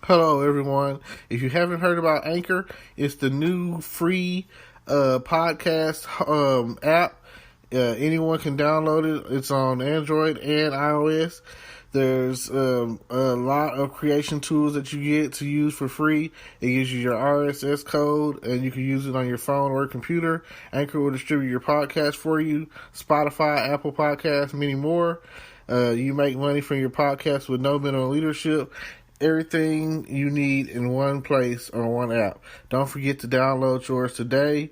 Hello, everyone. If you haven't heard about Anchor, it's the new free podcast app. Anyone can download it. It's on Android and iOS. There's a lot of creation tools that you get to use for free. It gives you your RSS code, and you can use it on your phone or computer. Anchor will distribute your podcast for you. Spotify, Apple Podcasts, many more. You make money from your podcast with no minimum leadership. Everything you need in one place on one app. Don't forget to download yours today,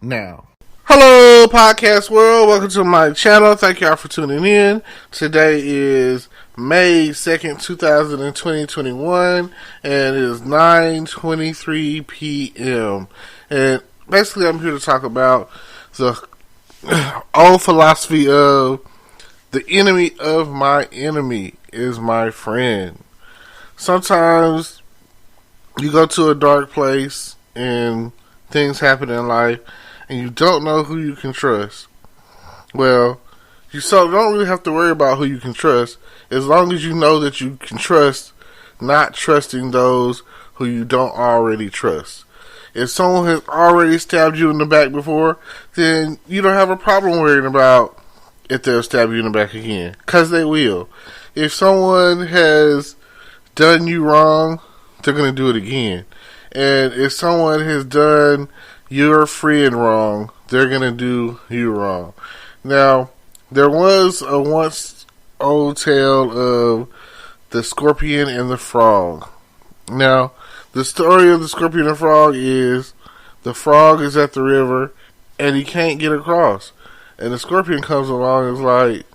now. Hello, podcast world. Welcome to my channel. Thank y'all for tuning in. Today is May 2nd, 2021, and it is 9:23 p.m. And basically, I'm here to talk about the old philosophy of the enemy of my enemy is my friend. Sometimes you go to a dark place and things happen in life and you don't know who you can trust. Well, you don't really have to worry about who you can trust as long as you know that you can trust, not trusting those who you don't already trust. If someone has already stabbed you in the back before, then you don't have a problem worrying about if they'll stab you in the back again, because they will. If someone has done you wrong, they're going to do it again. And if someone has done your friend wrong, they're going to do you wrong. Now, there was a once old tale of the scorpion and the frog. Now, the story of the scorpion and frog is the frog is at the river and he can't get across. And the scorpion comes along and is like,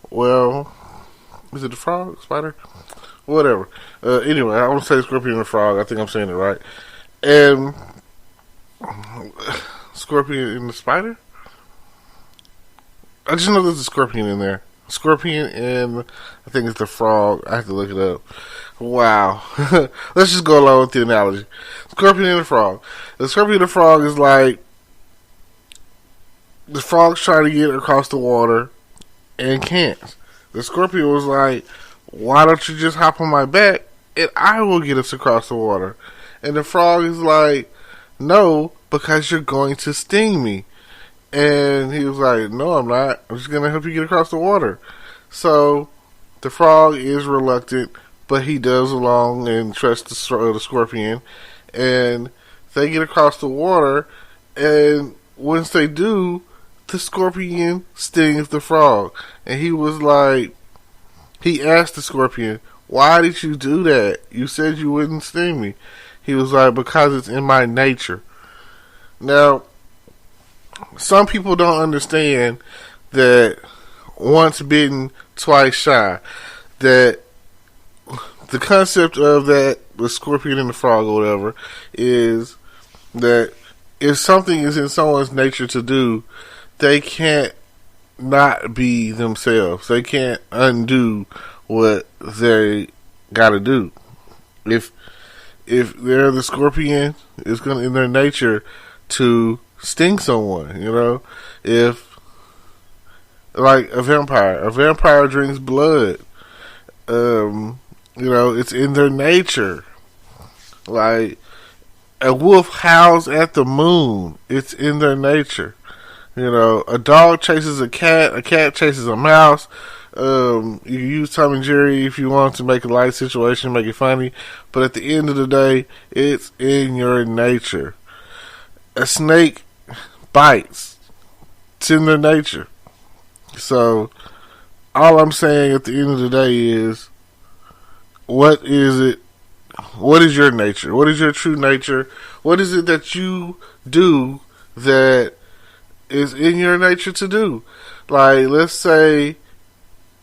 well, is it the frog? Spider? Whatever. Anyway, I want to say scorpion and frog. I think I'm saying it right. And scorpion and the spider? I just know there's a scorpion in there. Scorpion and I think it's the frog. I have to look it up. Wow. Let's just go along with the analogy. Scorpion and the frog. The scorpion and the frog is like the frog's trying to get across the water and can't. The scorpion was like, why don't you just hop on my back and I will get us across the water? And the frog is like, no, because you're going to sting me. And he was like, no, I'm not. I'm just going to help you get across the water. So the frog is reluctant, but he does along and trusts the scorpion. And they get across the water. And once they do, the scorpion stings the frog. And he was like, he asked the scorpion, why did you do that? You said you wouldn't sting me. He was like, because it's in my nature. Now, some people don't understand that once bitten, twice shy. That the concept of that, the scorpion and the frog or whatever, is that if something is in someone's nature to do, they can't not be themselves. They can't undo what they gotta do. If they're the scorpion, it's gonna in their nature to sting someone, you know. If like a vampire drinks blood. You know, it's in their nature. Like a wolf howls at the moon. It's in their nature. You know, a dog chases a cat chases a mouse. You use Tom and Jerry if you want to make a light situation, make it funny. But at the end of the day, it's in your nature. A snake bites. It's in their nature. So, all I'm saying at the end of the day is, what is it? What is your nature? What is your true nature? What is it that you do that is in your nature to do? Like, let's say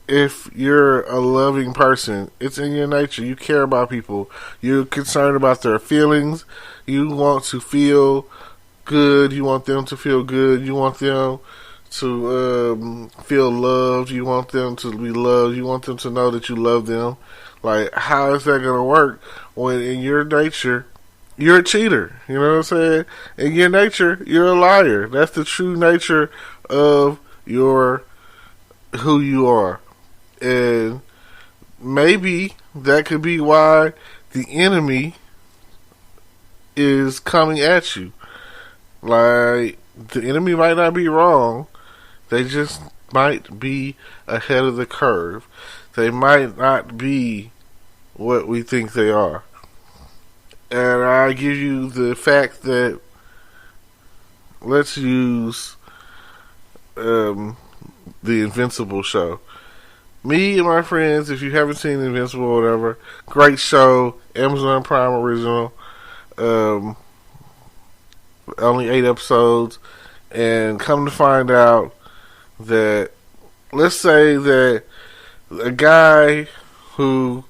if you're a loving person, it's in your nature. You care about people. You're concerned about their feelings. You want to feel good. You want them to feel good. You want them to feel loved. You want them to be loved. You want them to know that you love them. Like, how is that going to work when in your nature you're a cheater? You know what I'm saying? In your nature, you're a liar. That's the true nature of who you are. And maybe that could be why the enemy is coming at you. Like, the enemy might not be wrong. They just might be ahead of the curve. They might not be what we think they are. And I give you the fact that, let's use the Invincible show. Me and my friends, if you haven't seen Invincible or whatever, great show, Amazon Prime original, only 8 episodes, and come to find out that, let's say that a guy who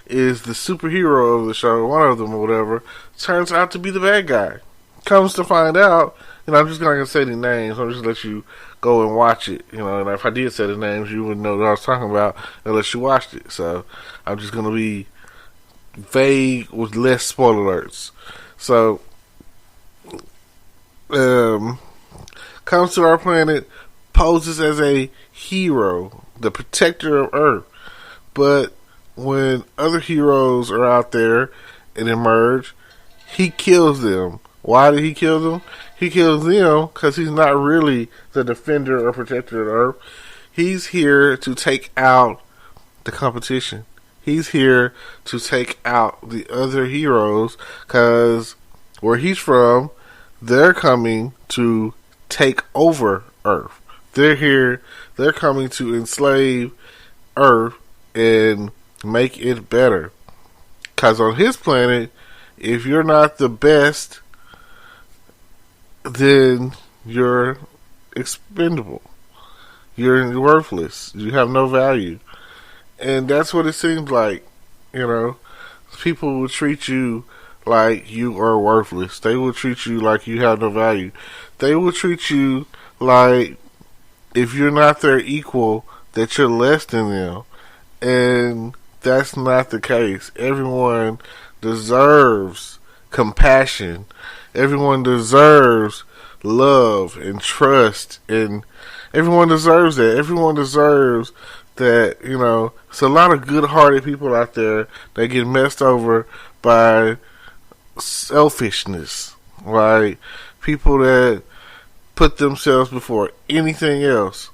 is the superhero of the show, one of them or whatever, turns out to be the bad guy. Comes to find out, I'm just not going to say the names, I'm just going to let you go and watch it, and if I did say the names, you wouldn't know what I was talking about unless you watched it, so I'm just going to be vague with less spoiler alerts. So, comes to our planet, poses as a hero, the protector of Earth, but when other heroes are out there and emerge, he kills them. Why did he kill them? He kills them because he's not really the defender or protector of Earth. He's here to take out the competition. He's here to take out the other heroes because where he's from, they're coming to take over Earth. They're coming to enslave Earth and make it better. Because on his planet, if you're not the best, then you're expendable. You're worthless. You have no value. And that's what it seems like. People will treat you like you are worthless. They will treat you like you have no value. They will treat you like if you're not their equal, that you're less than them. And that's not the case. Everyone deserves compassion. Everyone deserves love and trust, and everyone deserves that. Everyone deserves that. It's a lot of good-hearted people out there that get messed over by selfishness, like people that put themselves before anything else,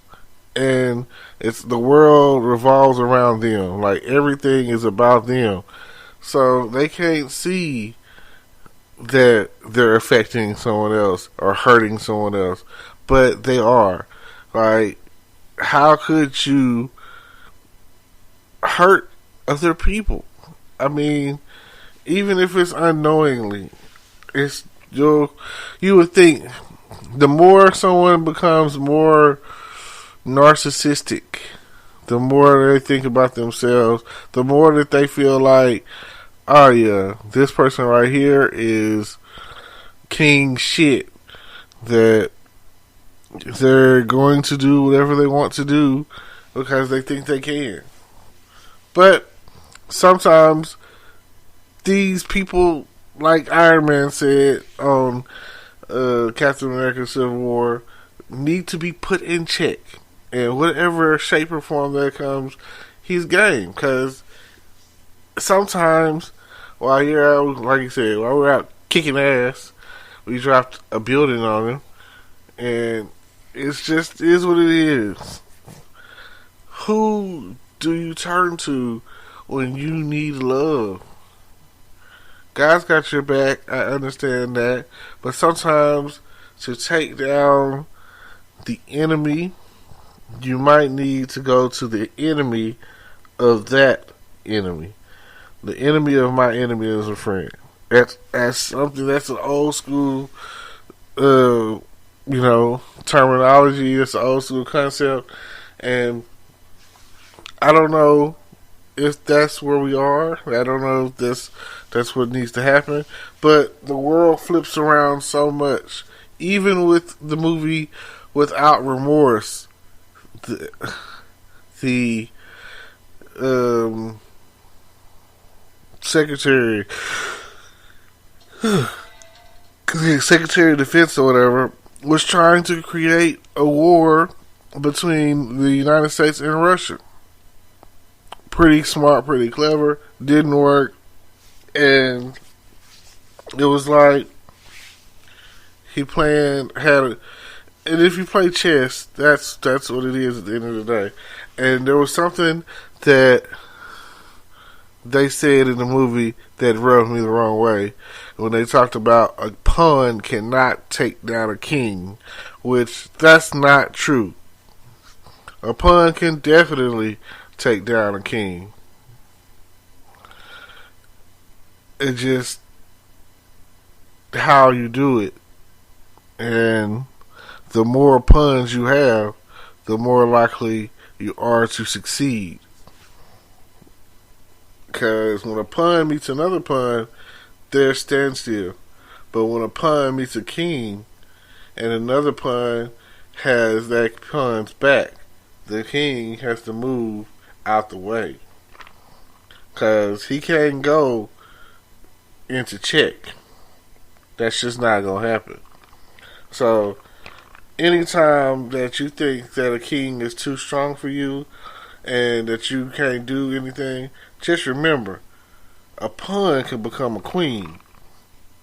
and it's the world revolves around them. Like everything is about them, so they can't see that they're affecting someone else or hurting someone else, but they are. Like, how could you hurt other people? I mean, even if it's unknowingly, you would think the more someone becomes more narcissistic, the more they think about themselves, the more that they feel like, oh yeah, this person right here is king shit, that they're going to do whatever they want to do because they think they can. But sometimes these people, like Iron Man said on Captain America Civil War, need to be put in check. And whatever shape or form that comes, he's game. Because sometimes, while you're out, like you said, while we're out kicking ass, we dropped a building on him. And it's just is what it is. Who do you turn to when you need love? God's got your back, I understand that. But sometimes to take down the enemy, you might need to go to the enemy of that enemy. The enemy of my enemy is a friend. That's something, that's an old school terminology. It's an old school concept, and I don't know if that's where we are. I don't know if that's what needs to happen. But the world flips around so much. Even with the movie Without Remorse, the Secretary of Defense or whatever was trying to create a war between the United States and Russia. Pretty smart, pretty clever. Didn't work. And it was like he and if you play chess, that's what it is at the end of the day. And there was something that they said in the movie that rubbed me the wrong way when they talked about a pawn cannot take down a king, which that's not true. A pawn can definitely take down a king. It's just how you do it. And the more pawns you have, the more likely you are to succeed. Because when a pawn meets another pawn, they're standstill. But when a pawn meets a king and another pawn has that pawn's back, the king has to move out the way. Because he can't go into check. That's just not going to happen. So, anytime that you think that a king is too strong for you and that you can't do anything, just remember, a pawn can become a queen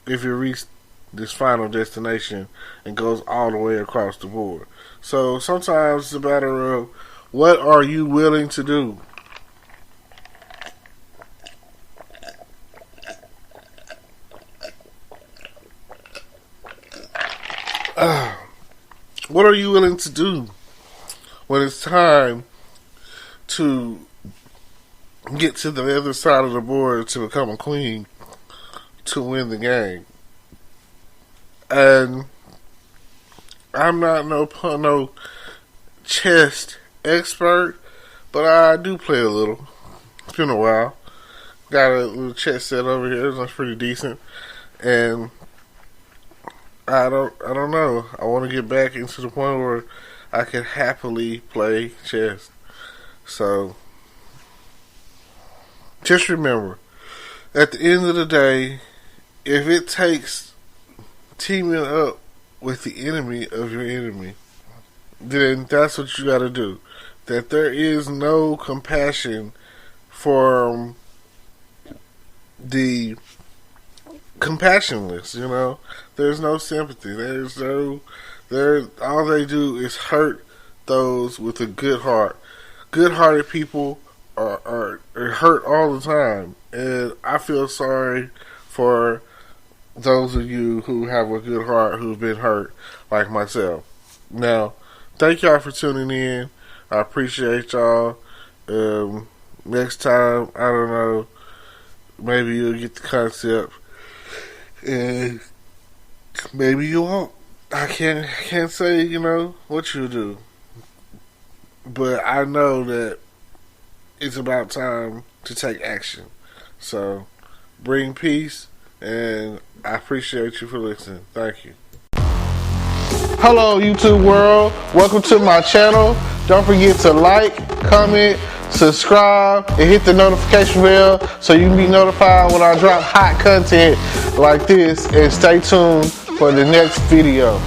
if you reach this final destination and goes all the way across the board. So sometimes it's a matter of what are you willing to do. What are you willing to do when it's time to get to the other side of the board to become a queen to win the game? And I'm not no chess expert, but I do play a little. It's been a while. Got a little chess set over here. That's pretty decent. And I don't know. I want to get back into the point where I can happily play chess. So just remember, at the end of the day, if it takes teaming up with the enemy of your enemy, then that's what you got to do. That there is no compassion from the compassionless, There's no sympathy. All they do is hurt those with a good heart. Good-hearted people are hurt all the time, and I feel sorry for those of you who have a good heart who've been hurt, like myself. Now, thank y'all for tuning in. I appreciate y'all. Next time, I don't know, maybe you'll get the concept, and maybe you won't. I can't say, what you'll do. But I know that it's about time to take action. So, bring peace, and I appreciate you for listening. Thank you. Hello, YouTube world. Welcome to my channel. Don't forget to like, comment, subscribe, and hit the notification bell so you can be notified when I drop hot content like this. And stay tuned for the next video.